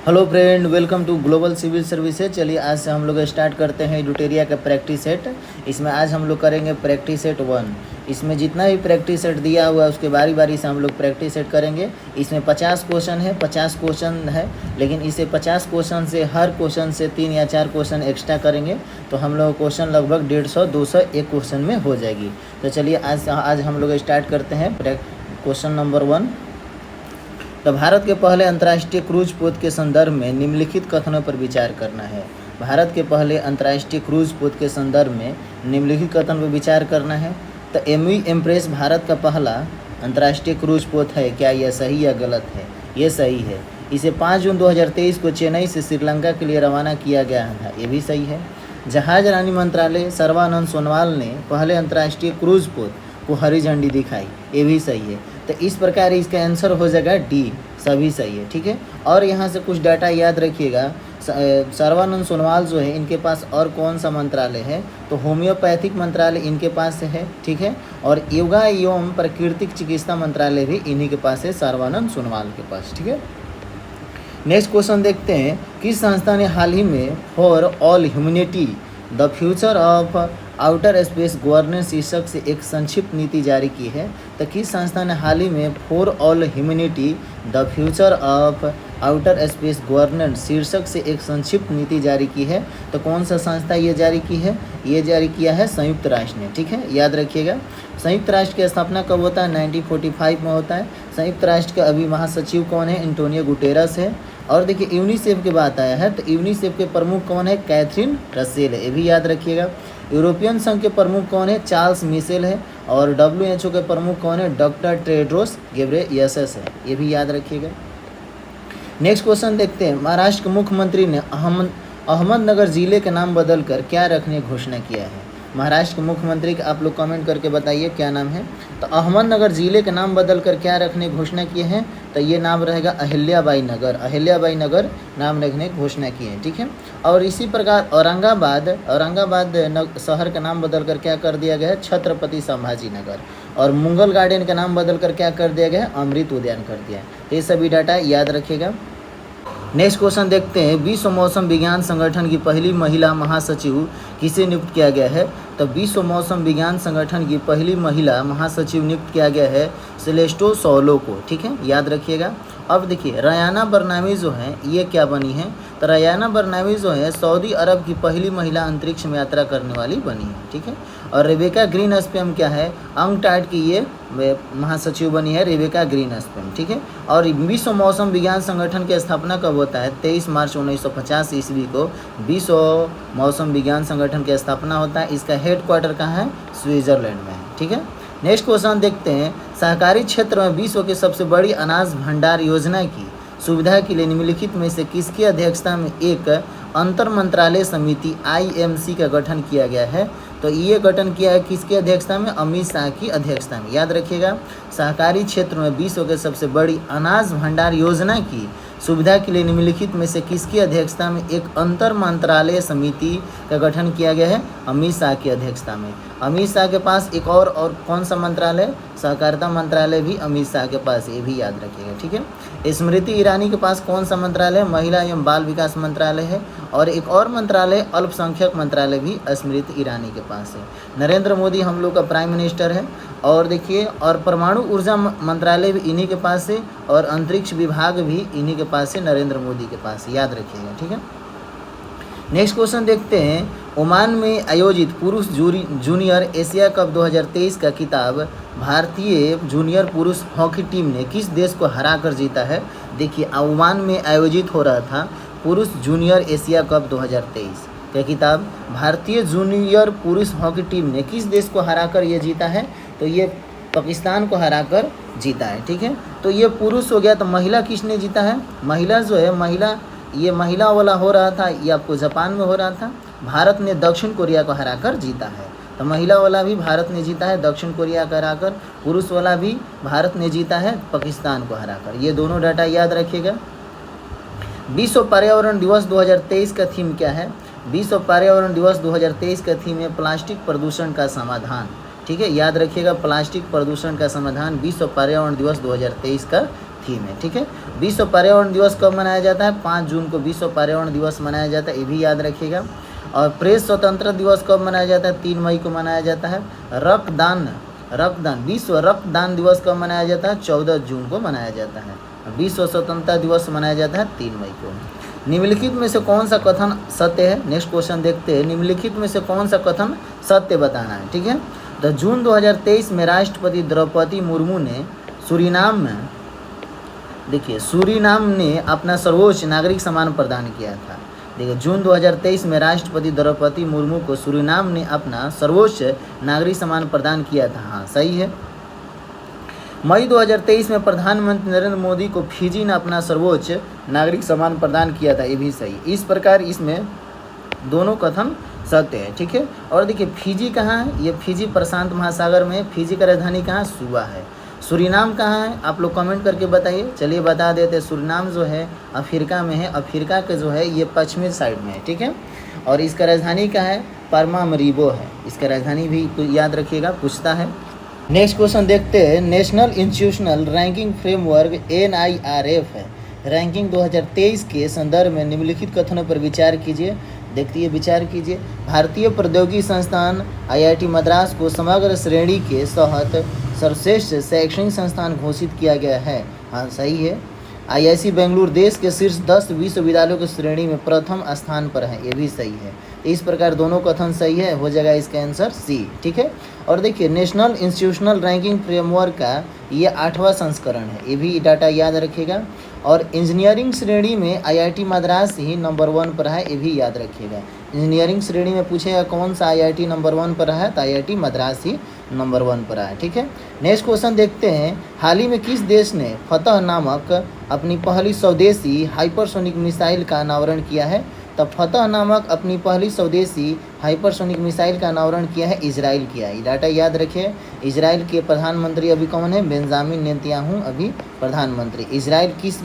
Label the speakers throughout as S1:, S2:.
S1: Hello friend, welcome to global civil services. चलिए आज से हम लोग स्टार्ट करते हैं ड्यूटेरिया का प्रैक्टिस सेट। इसमें आज हम लोग करेंगे प्रैक्टिस सेट 1। इसमें जितना भी प्रैक्टिस सेट दिया हुआ है उसके बारी बारी से हम लोग प्रैक्टिस सेट करेंगे। इसमें 50 क्वेश्चन है, 50 क्वेश्चन है, लेकिन इसे 50 क्वेश्चन से हर क्वेश्चन से 3 या 4 क्वेश्चन एक्स्ट्रा करेंगे तो हम लोग क्वेश्चन लगभग 150-200 एक क्वेश्चन में हो जाएगी। तो चलिए आज हम लोग स्टार्ट करते हैं क्वेश्चन नंबर 1। तो भारत के पहले अंतर्राष्ट्रीय क्रूज पोत के संदर्भ में निम्नलिखित कथनों पर विचार करना है। भारत के पहले अंतर्राष्ट्रीय क्रूज पोत के संदर्भ में निम्नलिखित कथन पर विचार करना है। तो एमवी एम्प्रेस भारत का पहला अंतर्राष्ट्रीय क्रूज पोत है। क्या यह सही या गलत है? ये सही है। इसे 5 जून 2023 को चेन्नई से श्रीलंका के लिए रवाना किया गया था। ये भी सही है। जहाज रानी मंत्रालय सर्बानंद सोनोवाल ने पहले अंतर्राष्ट्रीय क्रूज पोत को हरी झंडी दिखाई। ये भी सही है। तो इस प्रकार इसका आंसर हो जाएगा डी, सभी सही है। ठीक है। और यहाँ से कुछ डाटा याद रखिएगा। सर्बानंद सोनोवाल जो है इनके पास और कौन सा मंत्रालय है? तो होम्योपैथिक मंत्रालय इनके पास है। ठीक है। और योगा एवं प्राकृतिक चिकित्सा मंत्रालय भी इन्हीं के पास है, सर्बानंद सोनोवाल के पास। ठीक है। नेक्स्ट क्वेश्चन देखते हैं। किस संस्था ने हाल ही में for all humanity the future of outer space governance शीर्षक से एक संक्षिप्त नीति जारी की है? तो किस संस्था ने हाल ही में for all humanity the future of outer space governance शीर्षक से एक संक्षिप्त नीति जारी की है? तो कौन सा संस्था ये जारी की है? ये जारी किया है संयुक्त राष्ट्र ने। ठीक है, याद रखिएगा। संयुक्त राष्ट्र की स्थापना कब होता है? 1945 में होता है। संयुक्त राष्ट्र के अभी महासचिव कौन है? एंटोनियो गुटेरस है। और देखिए यूनिसेफ की बात आया है तो यूनिसेफ के प्रमुख कौन है? कैथरीन रसेल है। ये भी याद रखिएगा। यूरोपियन संघ के प्रमुख कौन है? चार्ल्स मिशेल है। और WHO के प्रमुख कौन है? डॉक्टर टेड्रोस घेब्रेयेसस है। ये भी याद रखिएगा। नेक्स्ट क्वेश्चन देखते हैं। महाराष्ट्र के मुख्यमंत्री ने अहमदनगर जिले के नाम बदलकर क्या रखने की घोषणा किया है? महाराष्ट्र के मुख्यमंत्री का आप लोग कमेंट करके बताइए क्या नाम है। तो अहमदनगर जिले के नाम बदलकर क्या रखने की घोषणा किए हैं? तो ये नाम रहेगा अहिल्याबाई नगर। अहिल्याबाई नगर नाम रखने की घोषणा की है। ठीक है। और इसी प्रकार औरंगाबाद शहर का नाम बदलकर क्या कर दिया गया है? छत्रपति संभाजी नगर। और मुगल गार्डन का नाम बदलकर क्या कर दिया गया है? अमृत उद्यान कर दिया है। तो ये सभी डाटा याद रखिएगा। नेक्स्ट क्वेश्चन देखते हैं। विश्व मौसम विज्ञान संगठन की पहली महिला महासचिव किसे नियुक्त किया गया है? तो विश्व मौसम विज्ञान संगठन की पहली महिला महासचिव नियुक्त किया गया है सेलेस्टो सोलो को। ठीक है, याद रखिएगा। अब देखिए रयाना बरनामी जो है ये क्या बनी है? तो रयाना बरनामी जो है सऊदी अरब की पहली महिला अंतरिक्ष में यात्रा करने वाली बनी है। ठीक है। और रेबेका ग्रीनस्पैन क्या है? अंगटाड की ये महासचिव बनी है, रेबेका ग्रीनस्पैन। ठीक है। और विश्व मौसम विज्ञान संगठन की स्थापना कब होता है? 23 मार्च 1950 ईस्वी को विश्व मौसम विज्ञान संगठन की स्थापना होता है। इसका हेडक्वार्टर कहाँ है? स्विट्जरलैंड में है। ठीक है। नेक्स्ट क्वेश्चन देखते हैं। सहकारी क्षेत्र में विश्व की सबसे बड़ी अनाज भंडार योजना की सुविधा के लिए निम्नलिखित में से किसकी अध्यक्षता में एक अंतर मंत्रालय समिति IMC का गठन किया गया है? तो ये गठन किया है किसकी अध्यक्षता में? अमित शाह की अध्यक्षता में। याद रखिएगा। सहकारी क्षेत्र में विश्व के सबसे बड़ी अनाज भंडार योजना की सुविधा के लिए निम्नलिखित में से किसकी अध्यक्षता में एक अंतर मंत्रालय समिति का गठन किया गया है? अमित शाह की अध्यक्षता में। अमित शाह के पास एक और कौन सा मंत्रालय? सहकारिता मंत्रालय भी अमित शाह के पास, ये भी याद रखिएगा। ठीक है। स्मृति ईरानी के पास कौन सा मंत्रालय? महिला एवं बाल विकास मंत्रालय है। और एक और मंत्रालय अल्पसंख्यक मंत्रालय भी स्मृति ईरानी के पास है। नरेंद्र मोदी हम लोग का प्राइम मिनिस्टर है। और देखिए और परमाणु ऊर्जा मंत्रालय भी इन्हीं के पास है। और अंतरिक्ष विभाग भी इन्हीं के पास है, नरेंद्र मोदी के पास। याद रखिएगा। ठीक है। नेक्स्ट क्वेश्चन देखते हैं। ओमान में आयोजित पुरुष जूनियर एशिया कप 2023 का खिताब भारतीय जूनियर पुरुष हॉकी टीम ने किस देश को हराकर जीता है? देखिए ओमान में आयोजित हो रहा था पुरुष जूनियर एशिया कप 2023 का खिताब भारतीय जूनियर पुरुष हॉकी टीम ने किस देश को हराकर ये जीता है? तो ये पाकिस्तान को हराकर जीता है। ठीक है। तो ये पुरुष हो गया। तो महिला किसने जीता है? महिला जो है महिला वाला हो रहा था, ये आपको जापान में हो रहा था। भारत ने दक्षिण कोरिया को हराकर जीता है। तो महिला वाला भी भारत ने जीता है दक्षिण कोरिया को हराकर। पुरुष वाला भी भारत ने जीता है पाकिस्तान को हराकर। ये दोनों डाटा याद रखिएगा। विश्व पर्यावरण दिवस 2023 का थीम क्या है? विश्व पर्यावरण दिवस 2023 का थीम है प्लास्टिक प्रदूषण का समाधान। ठीक है, याद रखिएगा प्लास्टिक प्रदूषण का समाधान विश्व पर्यावरण दिवस 2023 का थीम है, ठीक है। विश्व पर्यावरण दिवस कब मनाया जाता है? 5 जून को विश्व पर्यावरण दिवस मनाया जाता है, ये भी याद रखिएगा। और प्रेस स्वतंत्रता दिवस कब मनाया जाता है? 3 मई को मनाया जाता है। रक्तदान विश्व रक्तदान दिवस कब मनाया जाता है? 14 जून को मनाया जाता है। विश्व स्वतंत्रता दिवस मनाया जाता है 3 मई को। निम्नलिखित में से कौन सा कथन सत्य है? नेक्स्ट क्वेश्चन देखते हैं। निम्नलिखित में से कौन सा कथन सत्य बताना है, ठीक है। तो जून 2023 में राष्ट्रपति द्रौपदी मुर्मू ने सूरीनाम में, देखिए सूरीनाम ने अपना सर्वोच्च नागरिक सम्मान प्रदान किया था। देखिए जून 2023 में राष्ट्रपति द्रौपदी मुर्मू को सूरीनाम ने अपना सर्वोच्च नागरिक सम्मान प्रदान किया था। हाँ सही है। मई 2023 में प्रधानमंत्री नरेंद्र मोदी को फिजी ने अपना सर्वोच्च नागरिक सम्मान प्रदान किया था, ये भी सही। इस प्रकार इसमें दोनों कथन सत्य है, ठीक है। और देखिए फिजी कहाँ है? ये फिजी प्रशांत महासागर में। फिजी का राजधानी कहाँ? सुवा है। सूरीनाम कहाँ है? आप लोग कमेंट करके बताइए। चलिए बता देते हैं। सूरीनाम जो है अफ्रीका में है। अफ्रीका के जो है ये पश्चिमी साइड में है, ठीक है। और इसका राजधानी कहाँ है? पारामारीबो है। इसका राजधानी भी याद रखिएगा, पूछता है। नेक्स्ट क्वेश्चन देखते हैं। National institutional ranking framework NIRF है रैंकिंग 2023 के संदर्भ में निम्नलिखित कथनों पर विचार कीजिए। देखिए विचार कीजिए। भारतीय प्रौद्योगिकी संस्थान IIT मद्रास को समग्र श्रेणी के तहत सर्वश्रेष्ठ शैक्षणिक संस्थान घोषित किया गया है। हाँ सही है। IIC बेंगलुरु देश के शीर्ष 10 विश्वविद्यालयों की श्रेणी में प्रथम स्थान पर है, ये भी सही है। इस प्रकार दोनों कथन सही है, हो जाएगा इसका आंसर C, ठीक है। और देखिए नेशनल इंस्टीट्यूशनल रैंकिंग फ्रेमवर्क का ये 8वां संस्करण है, ये भी डाटा याद रखिएगा। और इंजीनियरिंग श्रेणी में IIT मद्रास ही नंबर 1 पर है, ये भी याद रखिएगा। इंजीनियरिंग श्रेणी में पूछेगा कौन सा IIT नंबर 1 पर है, तो IIT मद्रास ही नंबर 1 पर है, ठीक है। नेक्स्ट क्वेश्चन देखते हैं। हाल ही में किस देश ने फतह नामक अपनी पहली स्वदेशी हाइपरसोनिक मिसाइल का अनावरण किया है? तब फतह नामक अपनी पहली स्वदेशी हाइपरसोनिक मिसाइल का अनावरण किया है, इजराइल किया है। डाटा याद रखिए। इजराइल के प्रधानमंत्री अभी कौन है? बेंजामिन नेतन्याहू अभी प्रधानमंत्री। इजराइल किस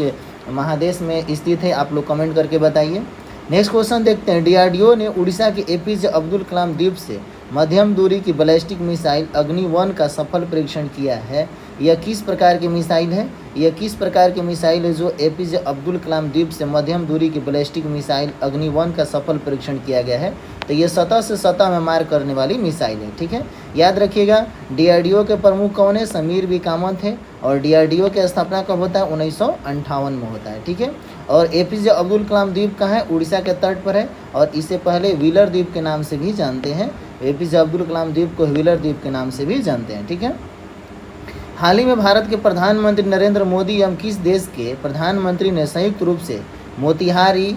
S1: महादेश में स्थित है? आप लोग कमेंट करके बताइए। नेक्स्ट क्वेश्चन देखते हैं। DRDO ने उड़ीसा के APJ अब्दुल कलाम द्वीप से मध्यम दूरी की बैलिस्टिक मिसाइल अग्नि 1 का सफल परीक्षण किया है। यह किस प्रकार की मिसाइल है? यह किस प्रकार की मिसाइल है जो APJ अब्दुल कलाम द्वीप से मध्यम दूरी की बैलिस्टिक मिसाइल अग्नि 1 का सफल परीक्षण किया गया है? तो ये सतह से सतह में मार करने वाली मिसाइल है, ठीक है। याद रखिएगा। DRDO के प्रमुख कौन है? समीर बी कामत है। और DRDO की स्थापना कब होता है? 1958 में होता है, ठीक है। और APJ अब्दुल कलाम द्वीप कहाँ है? उड़ीसा के तट पर है। और इसे पहले व्हीलर द्वीप के नाम से भी जानते हैं। APJ अब्दुल कलाम द्वीप को व्हीलर द्वीप के नाम से भी जानते हैं, ठीक है। हाल ही में भारत के प्रधानमंत्री नरेंद्र मोदी एवं किस देश के प्रधानमंत्री ने संयुक्त रूप से मोतिहारी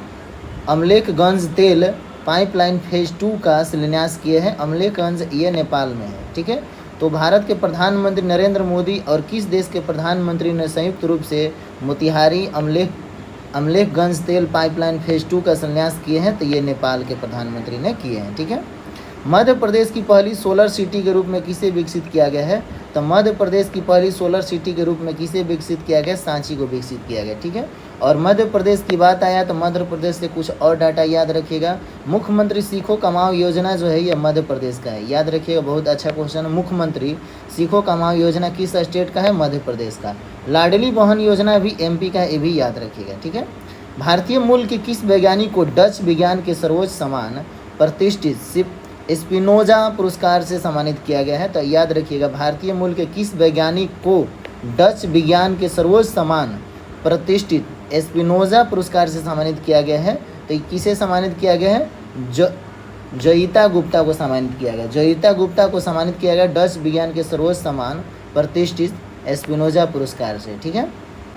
S1: अमलेखगंज तेल पाइपलाइन फेज 2 का शिलान्यास किए हैं? अमलेखगंज ये नेपाल में है, ठीक है। तो भारत के प्रधानमंत्री नरेंद्र मोदी और किस देश के प्रधानमंत्री ने संयुक्त रूप से मोतिहारी अमलेखगंज तेल पाइपलाइन फेज 2 का शिलान्यास किए हैं? तो ये नेपाल के प्रधानमंत्री ने किए हैं, ठीक है। मध्य प्रदेश की पहली सोलर सिटी के रूप में किसे विकसित किया गया है? तो मध्य प्रदेश की पहली सोलर सिटी के रूप में किसे विकसित किया गया? सांची को विकसित किया गया, ठीक है। और मध्य प्रदेश की बात आया तो मध्य प्रदेश से कुछ और डाटा याद रखिएगा। मुख्यमंत्री सीखो कमाओ योजना जो है ये मध्य प्रदेश का है, याद रखिएगा, बहुत अच्छा क्वेश्चन। मुख्यमंत्री सीखो कमाओ योजना किस स्टेट का है? मध्य प्रदेश का। लाडली बहन योजना भी MP का है, ये भी याद रखिएगा, ठीक है। भारतीय मूल के किस वैज्ञानिक को डच विज्ञान के सर्वोच्च सम्मान प्रतिष्ठित स्पिनोजा पुरस्कार से सम्मानित किया गया है? तो याद रखिएगा। भारतीय मूल के किस वैज्ञानिक को डच विज्ञान के सर्वोच्च सम्मान प्रतिष्ठित स्पिनोजा पुरस्कार से सम्मानित किया गया है? तो किसे सम्मानित किया गया है? जयिता गुप्ता को सम्मानित किया गया। जयिता गुप्ता को सम्मानित किया गया डच विज्ञान के सर्वोच्च सम्मान प्रतिष्ठित स्पिनोजा पुरस्कार से, ठीक है।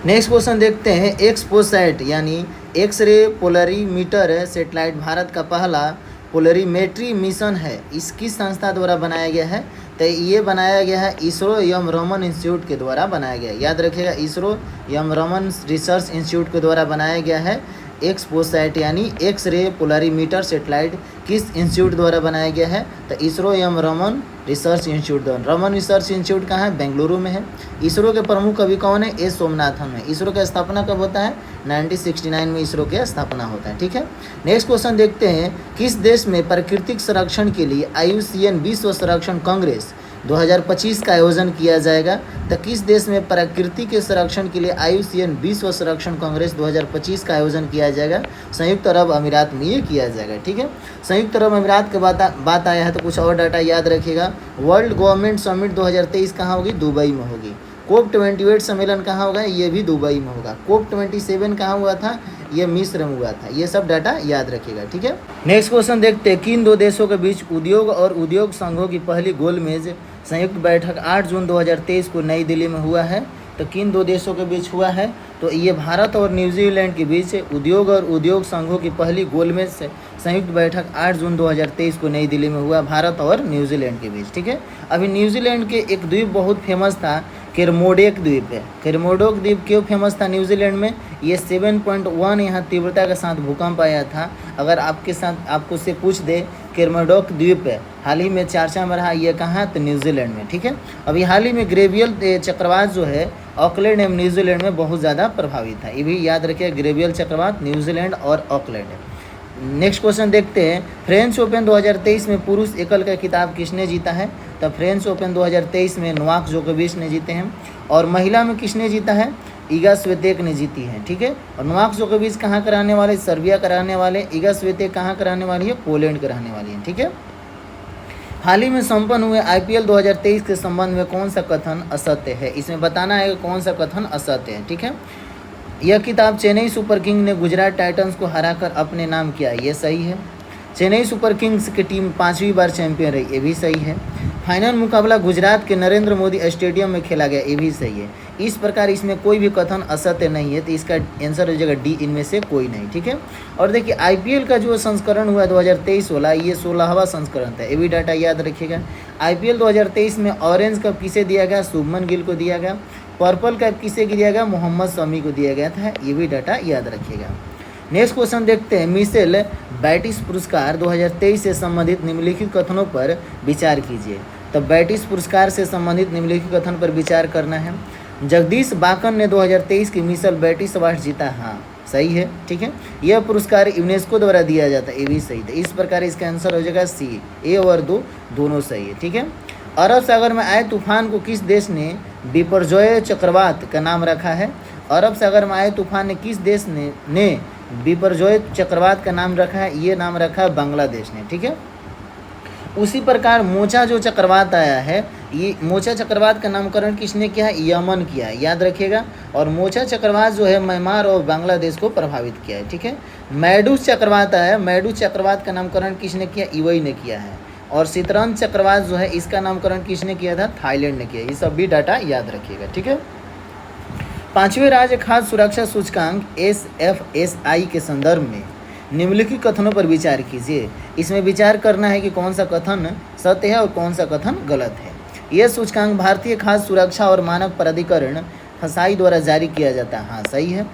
S1: नेक्स्ट क्वेश्चन देखते हैं। एक्सपोसैट यानी एक्सरे पोलरीमीटर सेटेलाइट भारत का पहला पोलरीमेट्री मिशन है, इस किस संस्था द्वारा बनाया गया है? तो ये बनाया गया है इसरो एवं रमन इंस्टीट्यूट के द्वारा बनाया गया है। याद रखिएगा, इसरो एवं रमन रिसर्च इंस्टीट्यूट के द्वारा बनाया गया है। एक्सपोसैट यानी एक्स रे पोलरीमीटर सेटेलाइट किस इंस्टीट्यूट द्वारा बनाया गया है? तो इसरो एवं रमन रिसर्च इंस्टीट्यूट द्वारा। रमन रिसर्च इंस्टीट्यूट कहाँ है? बेंगलुरु में है। इसरो के प्रमुख कवि कौन है? एस सोमनाथन है। इसरो की स्थापना कब होता है? 1969 में इसरो की स्थापना होता है, ठीक है। नेक्स्ट क्वेश्चन देखते हैं। किस देश में प्राकृतिक संरक्षण के लिए IUCN विश्व संरक्षण कांग्रेस 2025 का आयोजन किया जाएगा। तो किस देश में प्रकृति के संरक्षण के लिए IUCN विश्व संरक्षण कांग्रेस 2025 का आयोजन किया जाएगा? संयुक्त अरब अमीरात में ये किया जाएगा। ठीक है, संयुक्त अरब अमीरात के बात आया है तो कुछ और डाटा याद रखिएगा। वर्ल्ड गवर्नमेंट समिट 2023 कहाँ होगी? दुबई में होगी। COP28 सम्मेलन कहाँ होगा? ये भी दुबई में होगा। COP27 कहाँ हुआ था? ये मिस्र में हुआ था। ये सब डाटा याद रखिएगा। ठीक है, नेक्स्ट क्वेश्चन देखते हैं। किन दो देशों के बीच उद्योग और उद्योग संघों की पहली गोलमेज संयुक्त बैठक 8 जून 2023 को नई दिल्ली में हुआ है? तो किन दो देशों के बीच हुआ है? तो ये भारत और न्यूजीलैंड के बीच उद्योग और उद्योग संघों की पहली गोलमेज से संयुक्त बैठक 8 जून 2023 को नई दिल्ली में हुआ, भारत और न्यूजीलैंड के बीच। ठीक है, अभी न्यूजीलैंड के एक द्वीप बहुत फेमस था, केरमोडेक द्वीप है। केरमोडेक द्वीप क्यों फेमस था न्यूजीलैंड में? ये 7.1 यहाँ तीव्रता के साथ भूकंप आया था। अगर आपको से पूछ दे केरमोडेक द्वीप है हाल ही में चर्चा में रहा, ये कहाँ? तो न्यूजीलैंड में। ठीक है, अभी हाल ही में ग्रेवियल चक्रवात जो है ऑकलैंड एवं न्यूजीलैंड में बहुत ज़्यादा प्रभावित था। ये भी याद रखिए, ग्रेवियल चक्रवात न्यूजीलैंड और ऑकलैंड है। नेक्स्ट क्वेश्चन देखते हैं। फ्रेंच ओपन 2023 में पुरुष एकल का खिताब किसने जीता है? तो फ्रेंच ओपन 2023 में नोवाक जोकोविच ने जीते हैं। और महिला में किसने जीता है? इगा स्वितेक ने जीती है। ठीक है, और नोवाक जोकोविच कहाँ का रहने वाले? सर्बिया का रहने वाले। इगा स्वितेक कहाँ का रहने वाली है? पोलैंड का रहने वाली है। ठीक है, हाल ही में संपन्न हुए IPL 2023 के संबंध में कौन सा कथन असत्य है? इसमें बताना है कि कौन सा कथन असत्य है। ठीक है, यह किताब चेन्नई सुपर किंग ने गुजरात टाइटंस को हराकर अपने नाम किया, ये सही है। चेन्नई सुपर किंग्स की टीम 5वीं बार चैंपियन रही, ये भी सही है। फाइनल मुकाबला गुजरात के नरेंद्र मोदी स्टेडियम में खेला गया, ये भी सही है। इस प्रकार इसमें कोई भी कथन असत्य नहीं है, तो इसका आंसर हो जाएगा डी, इनमें से कोई नहीं। ठीक है, और देखिए IPL का जो संस्करण हुआ 2023 वाला, ये 16वां संस्करण था, ये भी डाटा याद रखिएगा। IPL 2023 में ऑरेंज कप किसे दिया गया? शुभमन गिल को दिया गया। पर्पल कैप किसे दिया गया? मोहम्मद शमी को दिया गया था, ये भी डाटा याद रखिएगा। नेक्स्ट क्वेश्चन देखते हैं। मिशेल बैटिस पुरस्कार 2023 से संबंधित निम्नलिखित कथनों पर विचार कीजिए। तो बैटिस पुरस्कार से संबंधित निम्नलिखित कथन पर विचार करना है। जगदीश बाकन ने 2023 की मिशेल बैटिस अवार्ड जीता, हाँ सही है। ठीक है, यह पुरस्कार यूनेस्को द्वारा दिया जाता है, ये भी सही था। इस प्रकार इसका आंसर हो जाएगा सी, ए और दो दोनों सही है। ठीक है, अरब सागर में आए तूफान को किस देश ने बिपरजॉय चक्रवात का नाम रखा है? अरब सागर में आए तूफान ने किस देश ने बिपरजॉय चक्रवात का नाम रखा है? ये नाम रखा है बांग्लादेश ने। ठीक है, उसी प्रकार मोचा जो चक्रवात आया है, ये मोचा चक्रवात का नामकरण किसने किया है? यमन किया है, याद रखिएगा। और मोचा चक्रवात जो है म्यांमार और बांग्लादेश को प्रभावित किया है। ठीक है, मैडूस चक्रवात आया, मैडूस चक्रवात का नामकरण किसने किया? यूएई ने किया है। और सितरन चक्रवात जो है इसका नामकरण किसने किया था? थाईलैंड ने किया। ये सब भी डाटा याद रखिएगा। ठीक है, 5वें राज्य खाद्य सुरक्षा सूचकांक SFSI के संदर्भ में निम्नलिखित कथनों पर विचार कीजिए। इसमें विचार करना है कि कौन सा कथन सत्य है और कौन सा कथन गलत है। यह सूचकांक भारतीय खाद्य सुरक्षा और मानक प्राधिकरण FSI द्वारा जारी किया जाता है, हाँ सही है।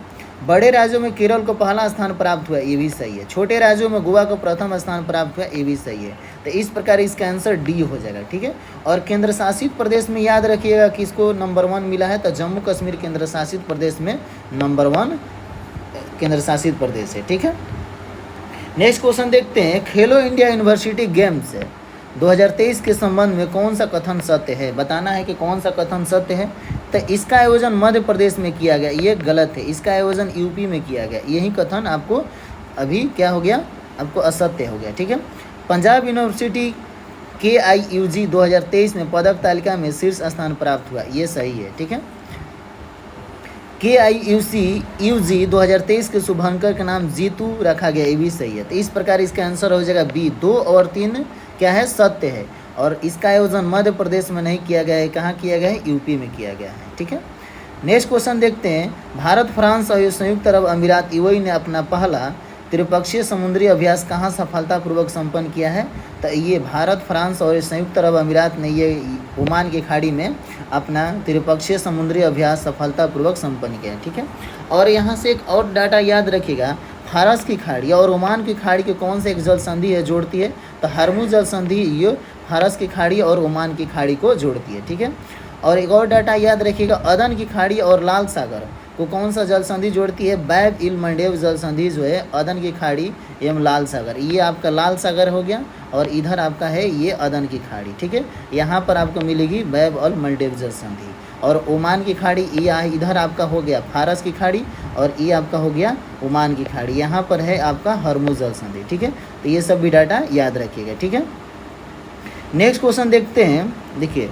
S1: बड़े राज्यों में केरल को पहला स्थान प्राप्त हुआ, ये भी सही है। छोटे राज्यों में गोवा को प्रथम स्थान प्राप्त हुआ, ये भी सही है। तो इस प्रकार इसका आंसर डी हो जाएगा। ठीक है, और केंद्र शासित प्रदेश में याद रखिएगा किसको नंबर 1 मिला है? तो जम्मू कश्मीर केंद्र शासित प्रदेश में नंबर 1 केंद्र शासित प्रदेश है। ठीक है, नेक्स्ट क्वेश्चन देखते हैं। खेलो इंडिया यूनिवर्सिटी गेम्स 2023 के संबंध में कौन सा कथन सत्य है? बताना है कि कौन सा कथन सत्य है। तो इसका आयोजन मध्य प्रदेश में किया गया, ये गलत है। इसका आयोजन यूपी में किया गया, यही कथन आपको अभी क्या हो गया? आपको असत्य हो गया। ठीक है, पंजाब यूनिवर्सिटी KIUG 2023 में पदक तालिका में शीर्ष स्थान प्राप्त हुआ, ये सही है। ठीक है, KIUG 2023 के शुभांकर का नाम जीतू रखा गया, ये भी सही है। तो इस प्रकार इसका आंसर हो जाएगा बी, 2 और 3 क्या है? सत्य है। और इसका आयोजन मध्य प्रदेश में नहीं किया गया है, कहाँ किया गया है? यूपी में किया गया है। ठीक है, नेक्स्ट क्वेश्चन देखते हैं। भारत, फ्रांस और संयुक्त अरब अमीरात यूएई ने अपना पहला त्रिपक्षीय समुद्री अभ्यास कहाँ सफलतापूर्वक संपन्न किया है? तो ये भारत, फ्रांस और संयुक्त अरब अमीरात ने ये ओमान की खाड़ी में अपना त्रिपक्षीय समुद्री अभ्यास सफलतापूर्वक संपन्न किया है। ठीक है, और यहाँ से एक और डाटा याद रखिएगा। फारस की खाड़ी और ओमान की खाड़ी के कौन से एक जल संधि है जोड़ती है? तो हरमुज जल संधि ये फारस की खाड़ी और ओमान की खाड़ी को जोड़ती है। ठीक है, और एक और डाटा याद रखिएगा। अदन की खाड़ी और लाल सागर को कौन सा जल संधि जोड़ती है? बैब इल मंडेव जल संधि जो है अदन की खाड़ी एवं लाल सागर, ये आपका लाल सागर हो गया और इधर आपका है ये अदन की खाड़ी, ठीक है। यहाँ पर आपको मिलेगी बैब अल मंडेव जल संधि। और ओमान की खाड़ी ये इधर आपका हो गया फारस की खाड़ी और ये आपका हो गया ओमान की खाड़ी, यहाँ पर है आपका हरमुज जल संधि, ठीक है। तो ये सब भी डाटा याद रखिएगा, ठीक है। नेक्स्ट क्वेश्चन देखते हैं। देखिए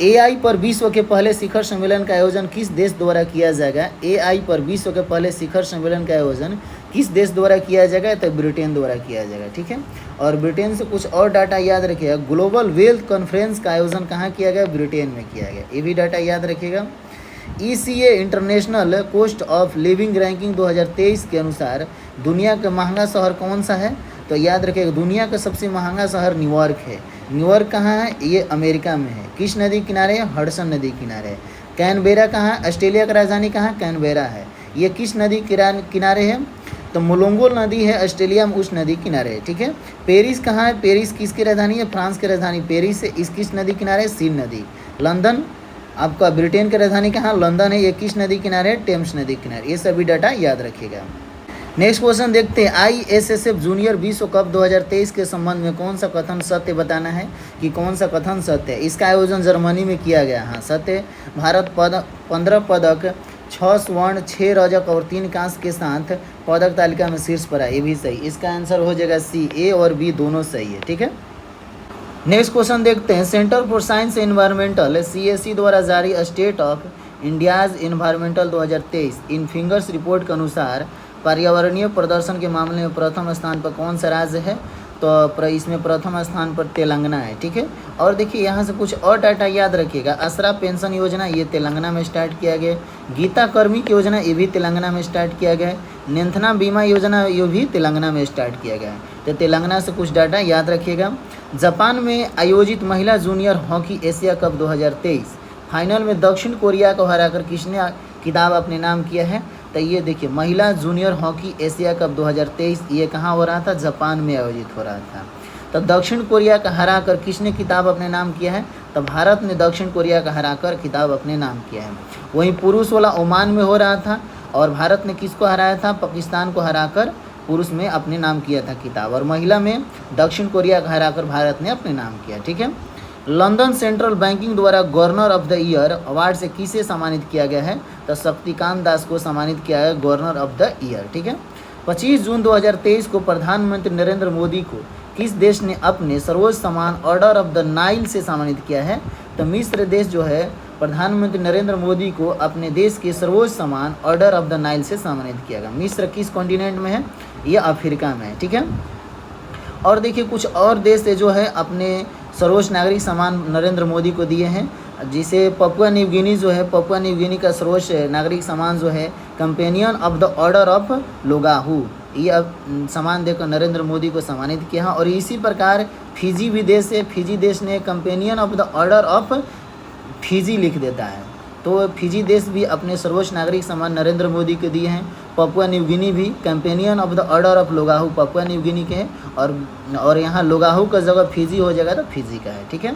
S1: AI पर विश्व के पहले शिखर सम्मेलन का आयोजन किस देश द्वारा किया जाएगा? AI पर विश्व के पहले शिखर सम्मेलन का आयोजन किस देश द्वारा किया जाएगा? तो ब्रिटेन द्वारा किया जाएगा, ठीक है। और ब्रिटेन से कुछ और डाटा याद रखिएगा। ग्लोबल वेल्थ कॉन्फ्रेंस का आयोजन कहाँ किया गया? ब्रिटेन में किया गया, ये भी डाटा याद रखिएगा। ECA international cost of living ranking 2023 के अनुसार दुनिया का महंगा शहर कौन सा है? तो याद रखिएगा दुनिया का सबसे महंगा शहर न्यूयॉर्क है। न्यूयॉर्क कहाँ है? ये अमेरिका में है। किस नदी किनारे है? हडसन नदी किनारे है। कैनबेरा कहाँ है? ऑस्ट्रेलिया का राजधानी कहाँ? कैनबेरा है। ये किस नदी किनारे है? तो मोलोंगो नदी है ऑस्ट्रेलिया में, उस नदी किनारे है, ठीक है। पेरिस कहाँ है? पेरिस किसकी राजधानी है? फ्रांस की राजधानी पेरिस है। इस किस नदी किनारे? सीन नदी। लंदन आपका ब्रिटेन की राजधानी कहाँ? लंदन है। ये किस नदी किनारे है? टेम्स नदी किनारे। ये सभी डाटा याद रखिएगा। नेक्स्ट क्वेश्चन देखते हैं। ISSF जूनियर विश्व कप 2023 के संबंध में कौन सा कथन सत्य बताना है कि कौन सा कथन सत्य है? इसका आयोजन जर्मनी में किया गया। हाँ सत्य। भारत 15 पदक 6 स्वर्ण 6 रजक और 3 कांस्य के साथ पदक तालिका में शीर्ष पर है, ये भी सही। इसका आंसर हो जाएगा C। A और B दोनों सही है, ठीक है। नेक्स्ट क्वेश्चन देखते हैं। Centre for science environmental CSE द्वारा जारी state of India's environmental 2023 in fingers report के अनुसार पर्यावरणीय प्रदर्शन के मामले में प्रथम स्थान पर कौन सा राज्य है? तो इसमें प्रथम स्थान पर तेलंगाना है, ठीक है। और देखिए यहाँ से कुछ और डाटा याद रखिएगा। आसरा पेंशन योजना ये तेलंगाना में स्टार्ट किया गया। गीता कर्मिक योजना ये भी तेलंगाना में स्टार्ट किया गया। नेंथना बीमा योजना ये भी तेलंगाना में स्टार्ट किया गया है। तो तेलंगाना से कुछ डाटा याद रखिएगा। जापान में आयोजित महिला junior hockey Asia cup 2023 final में दक्षिण कोरिया को हराकर किसने खिताब अपने नाम किया है? तो ये देखिए महिला जूनियर हॉकी एशिया कप 2023 ये कहाँ हो रहा था? जापान में आयोजित हो रहा था। तो दक्षिण कोरिया का हराकर किसने खिताब अपने नाम किया है? तो भारत ने दक्षिण कोरिया का हराकर खिताब अपने नाम किया है। वहीं पुरुष वाला ओमान में हो रहा था और भारत ने किसको हराया था? पाकिस्तान को हराकर पुरुष में अपने नाम किया था खिताब, और महिला में दक्षिण कोरिया का हराकर भारत ने अपने नाम किया, ठीक है। लंदन सेंट्रल बैंकिंग द्वारा governor of the year award से किसे सम्मानित किया गया है? तो शक्तिकांत दास को सम्मानित किया है गवर्नर ऑफ द ईयर, ठीक है। 25 जून 2023 को प्रधानमंत्री नरेंद्र मोदी को किस देश ने अपने सर्वोच्च सम्मान ऑर्डर ऑफ द नाइल से सम्मानित किया है? तो मिस्र देश जो है प्रधानमंत्री नरेंद्र मोदी को अपने देश के सर्वोच्च सम्मान ऑर्डर ऑफ द नाइल से सम्मानित किया गया। मिस्र किस कॉन्टिनेंट में है? ये अफ्रीका में है, ठीक है। और देखिए कुछ और देश जो है अपने सर्वोच्च नागरिक सम्मान नरेंद्र मोदी को दिए हैं, जिसे पपुआ न्यू गिनी जो है, पपुआ न्यू गिनी का सर्वोच्च नागरिक सम्मान जो है companion of the order of Logohu, ये अब सम्मान देकर नरेंद्र मोदी को सम्मानित किया। और इसी प्रकार फिजी भी देश है, फिजी देश ने companion of the order of Fiji लिख देता है। तो फिजी देश भी अपने सर्वोच्च नागरिक सम्मान नरेंद्र मोदी को दिए हैं। पपुआ न्यू गिनी भी companion of the order of Logohu Papua New Guinea के हैं, और यहाँ लोगाहू का जगह फिजी हो जाएगा तो फिजी का है, ठीक है।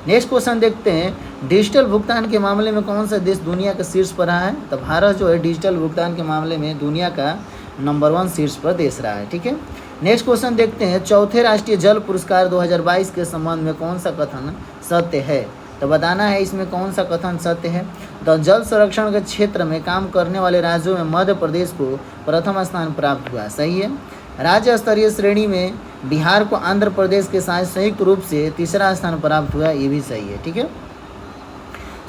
S1: नेक्स्ट क्वेश्चन देखते हैं। डिजिटल भुगतान के मामले में कौन सा देश दुनिया का शीर्ष पर रहा है? तो भारत जो है डिजिटल भुगतान के मामले में दुनिया का नंबर 1 शीर्ष पर देश रहा है, ठीक है। नेक्स्ट क्वेश्चन देखते हैं। चौथे राष्ट्रीय जल पुरस्कार 2022 के संबंध में कौन सा कथन सत्य है? तो बताना है इसमें कौन सा कथन सत्य है। तो जल संरक्षण के क्षेत्र में काम करने वाले राज्यों में मध्य प्रदेश को प्रथम स्थान प्राप्त हुआ, सही है। राज्य स्तरीय श्रेणी में बिहार को आंध्र प्रदेश के साथ संयुक्त रूप से तीसरा स्थान प्राप्त हुआ, ये भी सही है, ठीक है।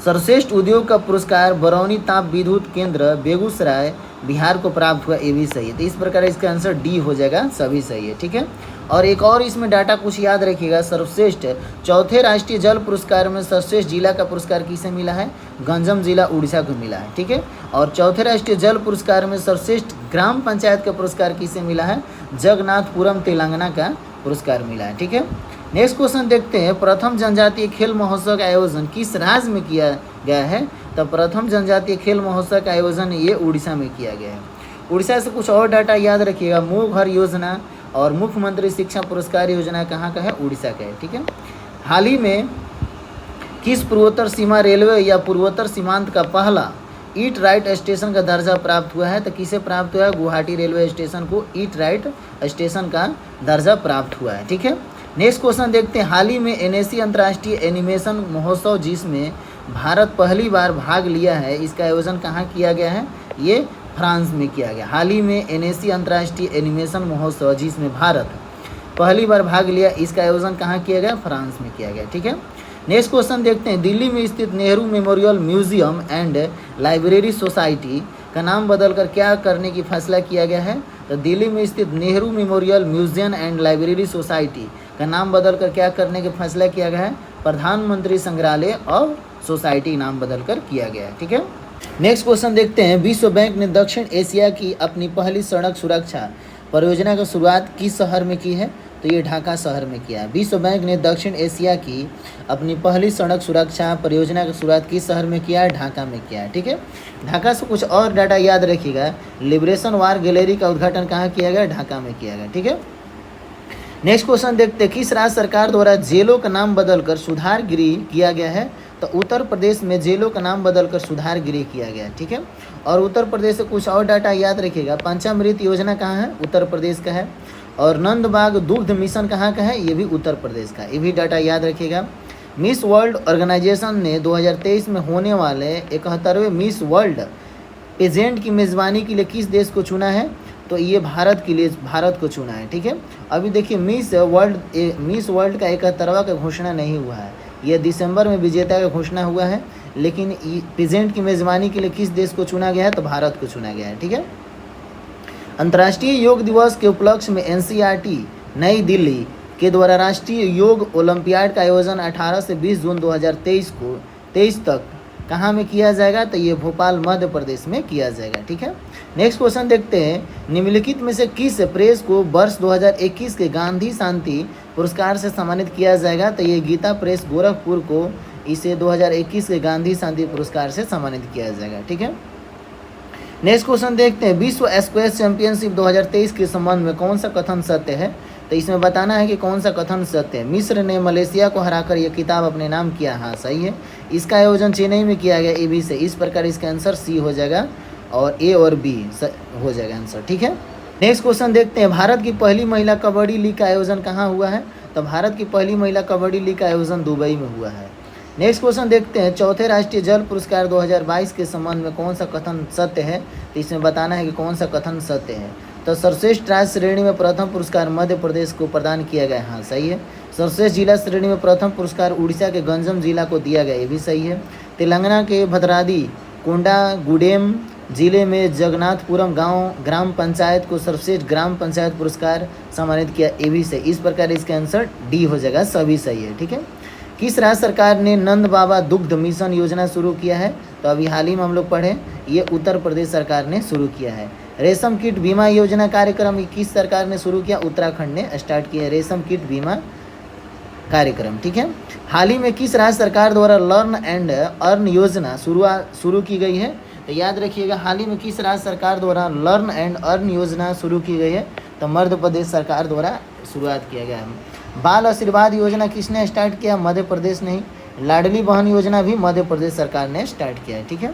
S1: सर्वश्रेष्ठ उद्योग का पुरस्कार बरौनी ताप विद्युत केंद्र बेगूसराय बिहार को प्राप्त हुआ, ये भी सही है। तो इस प्रकार इसका आंसर डी हो जाएगा, सभी सही है, ठीक है। और एक और इसमें डाटा कुछ याद रखिएगा। सर्वश्रेष्ठ चौथे राष्ट्रीय जल पुरस्कार में सर्वश्रेष्ठ जिला का पुरस्कार किसे मिला है? गंजम जिला उड़ीसा को मिला है, ठीक है। और चौथे राष्ट्रीय जल पुरस्कार में सर्वश्रेष्ठ ग्राम पंचायत का पुरस्कार किसे मिला है? जगन्नाथपुरम तेलंगाना का पुरस्कार मिला है, ठीक है। नेक्स्ट क्वेश्चन देखते हैं। प्रथम जनजातीय खेल महोत्सव का आयोजन किस राज्य में किया गया है? तो प्रथम जनजातीय खेल महोत्सव का आयोजन ये उड़ीसा में किया गया है। उड़ीसा से कुछ और डाटा याद रखिएगा। मुँह घर योजना और मुख्यमंत्री शिक्षा पुरस्कार योजना कहाँ का है? उड़ीसा का है, ठीक है। हाल ही में किस पूर्वोत्तर सीमा रेलवे या पूर्वोत्तर सीमांत का पहला ईट राइट स्टेशन का दर्जा प्राप्त हुआ है। तो किसे प्राप्त हुआ है? गुवाहाटी रेलवे स्टेशन को ईट राइट स्टेशन का दर्जा प्राप्त हुआ है। ठीक है, नेक्स्ट क्वेश्चन देखते हैं। हाल ही में एनएसी अंतर्राष्ट्रीय एनिमेशन महोत्सव जिसमें भारत पहली बार भाग लिया है, इसका आयोजन कहाँ किया गया है? ये फ्रांस में किया गया। हाल ही में एनएसी अंतर्राष्ट्रीय एनिमेशन महोत्सव जिसमें भारत पहली बार भाग लिया, इसका आयोजन कहाँ किया गया? फ्रांस में किया गया। ठीक है, नेक्स्ट क्वेश्चन देखते हैं। दिल्ली में स्थित Nehru memorial museum and library society का नाम बदलकर क्या करने की फैसला किया गया है? तो दिल्ली में स्थित Nehru memorial museum and library society का नाम बदलकर क्या करने का फैसला किया गया है? प्रधानमंत्री संग्रहालय और सोसाइटी नाम बदलकर किया गया है। ठीक है, नेक्स्ट क्वेश्चन देखते हैं। विश्व बैंक ने दक्षिण एशिया की अपनी पहली सड़क सुरक्षा परियोजना की शुरुआत किस शहर में की है? तो ये ढाका शहर में किया है। विश्व बैंक ने दक्षिण एशिया की अपनी पहली सड़क सुरक्षा परियोजना की शुरुआत किस शहर में किया है? ढाका में किया है। ठीक है, ढाका से कुछ और डाटा याद रखिएगा। लिबरेशन वार गैलरी का उद्घाटन कहाँ किया गया? ढाका में किया गया। ठीक है, नेक्स्ट क्वेश्चन देखते हैं। किस राज्य सरकार द्वारा जेलों का नाम बदलकर सुधार गृह किया गया है? तो उत्तर प्रदेश में जेलों का नाम बदलकर सुधार गृह किया गया। ठीक है, और उत्तर प्रदेश से कुछ और डाटा याद रखिएगा। पंचामृत योजना कहाँ है? उत्तर प्रदेश का है। और नंदबाग दुग्ध मिशन कहाँ का है? ये भी उत्तर प्रदेश का। ये भी डाटा याद रखिएगा। मिस वर्ल्ड ऑर्गेनाइजेशन ने 2023 में होने वाले 71वें मिस वर्ल्ड पेजेंट की मेज़बानी के लिए किस देश को चुना है? तो ये भारत के लिए भारत को चुना है। ठीक है, अभी देखिए मिस वर्ल्ड का 71वां का घोषणा नहीं हुआ है। यह दिसंबर में विजेता का घोषणा हुआ है, लेकिन पेजेंट की मेज़बानी के लिए किस देश को चुना गया है? तो भारत को चुना गया है। ठीक है, अंतर्राष्ट्रीय योग दिवस के उपलक्ष्य में एनसीईआरटी नई दिल्ली के द्वारा राष्ट्रीय योग ओलंपियाड का आयोजन 18 से 20 जून 2023 तक कहाँ में किया जाएगा? तो ये भोपाल मध्य प्रदेश में किया जाएगा। ठीक है, नेक्स्ट क्वेश्चन देखते हैं। निम्नलिखित में से किस प्रेस को वर्ष 2021 के गांधी शांति पुरस्कार से सम्मानित किया जाएगा? तो ये गीता प्रेस गोरखपुर को इसे 2021 के गांधी शांति पुरस्कार से सम्मानित किया जाएगा। ठीक है, नेक्स्ट क्वेश्चन देखते हैं। विश्व स्क्वैश चैंपियनशिप 2023 के संबंध में कौन सा कथन सत्य है? तो इसमें बताना है कि कौन सा कथन सत्य है। मिस्र ने मलेशिया को हराकर यह खिताब अपने नाम किया। हाँ, सही है। इसका आयोजन चेन्नई में किया गया ए बी से। इस प्रकार इसका आंसर सी हो जाएगा और ए और बी हो जाएगा आंसर। ठीक है, नेक्स्ट क्वेश्चन देखते हैं। भारत की पहली महिला कबड्डी लीग का आयोजन कहाँ हुआ है? तो भारत की पहली महिला कबड्डी लीग का आयोजन दुबई में हुआ है। नेक्स्ट क्वेश्चन देखते हैं। चौथे राष्ट्रीय जल पुरस्कार 2022 के संबंध में कौन सा कथन सत्य है? तो इसमें बताना है कि कौन सा कथन सत्य है। तो सर्वश्रेष्ठ राज्य श्रेणी में प्रथम पुरस्कार मध्य प्रदेश को प्रदान किया गया। हाँ, सही है। सर्वश्रेष्ठ जिला श्रेणी में प्रथम पुरस्कार उड़ीसा के गंजम जिला को दिया गया। ये भी सही है। तेलंगाना के भद्रादी कोंडागुडेम जिले में जगन्नाथपुरम ग्राम पंचायत को सर्वश्रेष्ठ ग्राम पंचायत पुरस्कार सम्मानित किया। ये भी सही। इस प्रकार इसका आंसर डी हो जाएगा। सभी सही है। ठीक है, किस राज्य सरकार ने नंद बाबा दुग्ध मिशन योजना शुरू किया है? तो अभी हाल ही में हम लोग पढ़े, ये उत्तर प्रदेश सरकार ने शुरू किया है। रेशम कीट बीमा योजना कार्यक्रम किस सरकार ने शुरू किया? उत्तराखंड ने स्टार्ट किया रेशम कीट बीमा कार्यक्रम। ठीक है, हाल ही में किस राज्य सरकार द्वारा लर्न एंड अर्न योजना शुरू की गई है? तो याद रखिएगा, हाल ही में किस राज्य सरकार द्वारा लर्न एंड अर्न योजना शुरू की गई है? तो मध्य प्रदेश सरकार द्वारा शुरुआत किया गया है। बाल आशीर्वाद योजना किसने स्टार्ट किया? मध्य प्रदेश नहीं। लाडली बहन योजना भी मध्य प्रदेश सरकार ने स्टार्ट किया है। ठीक है,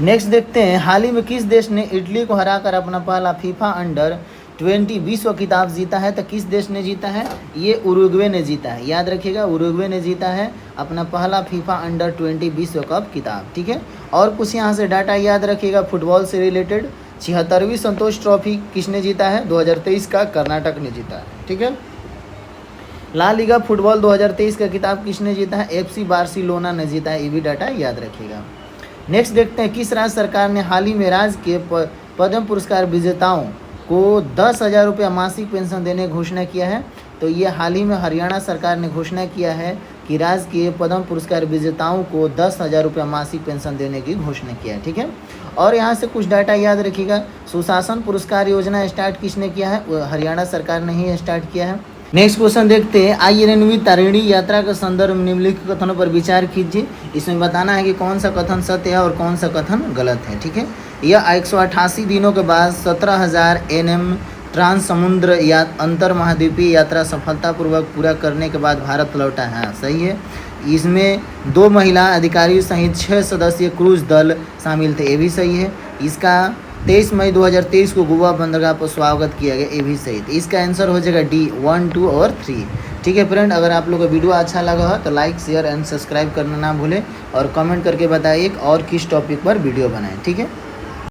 S1: नेक्स्ट देखते हैं। हाल ही में किस देश ने इटली को हराकर अपना पहला फीफा अंडर-20 विश्व खिताब जीता है? तो किस देश ने जीता है? ये उरुग्वे ने जीता है। याद रखिएगा, उरुग्वे ने जीता है अपना पहला फीफा अंडर-20 विश्व कप खिताब। ठीक है, और कुछ यहाँ से डाटा याद रखिएगा फुटबॉल से रिलेटेड। 76वीं संतोष ट्रॉफी किसने जीता है? 2023 का कर्नाटक ने जीता है। ठीक है, ला लीगा फुटबॉल 2023 का खिताब किसने जीता है? FC बार्सिलोना ने जीता है। ये भी डाटा याद रखिएगा। नेक्स्ट देखते हैं। किस राज्य सरकार ने हाल ही में राज्य के पद्म पुरस्कार विजेताओं को 10,000 रुपये मासिक पेंशन देने की घोषणा किया है? तो ये हाल ही में हरियाणा सरकार ने घोषणा किया है कि राज्य के पद्म पुरस्कार विजेताओं को 10,000 रुपये मासिक पेंशन देने की घोषणा किया है। ठीक है, और यहाँ से कुछ डाटा याद रखिएगा। सुशासन पुरस्कार योजना स्टार्ट किसने किया है? हरियाणा सरकार ने ही स्टार्ट किया है। नेक्स्ट क्वेश्चन देखते हैं। आइरनवी तारिणी यात्रा के संदर्भ में निम्नलिखित कथनों पर विचार कीजिए। इसमें बताना है कि कौन सा कथन सत्य है और कौन सा कथन गलत है। ठीक है, यह 188 दिनों के बाद 17,000 NM ट्रांस समुद्र या अंतर महाद्वीपीय यात्रा सफलतापूर्वक पूरा करने के बाद भारत लौटा है। सही है। इसमें 2 महिला अधिकारियों सहित 6 सदस्यीय क्रूज दल शामिल थे, ये भी सही है। इसका 23 मई 2023 को गोवा बंदरगाह पर स्वागत किया गया, ये भी सही। तो इसका आंसर हो जाएगा डी 1, 2 और 3। ठीक है फ्रेंड, अगर आप लोग को वीडियो अच्छा लगा हो तो लाइक, शेयर एंड सब्सक्राइब करना ना भूलें और कमेंट करके बताइए और किस टॉपिक पर वीडियो बनाएं। ठीक है।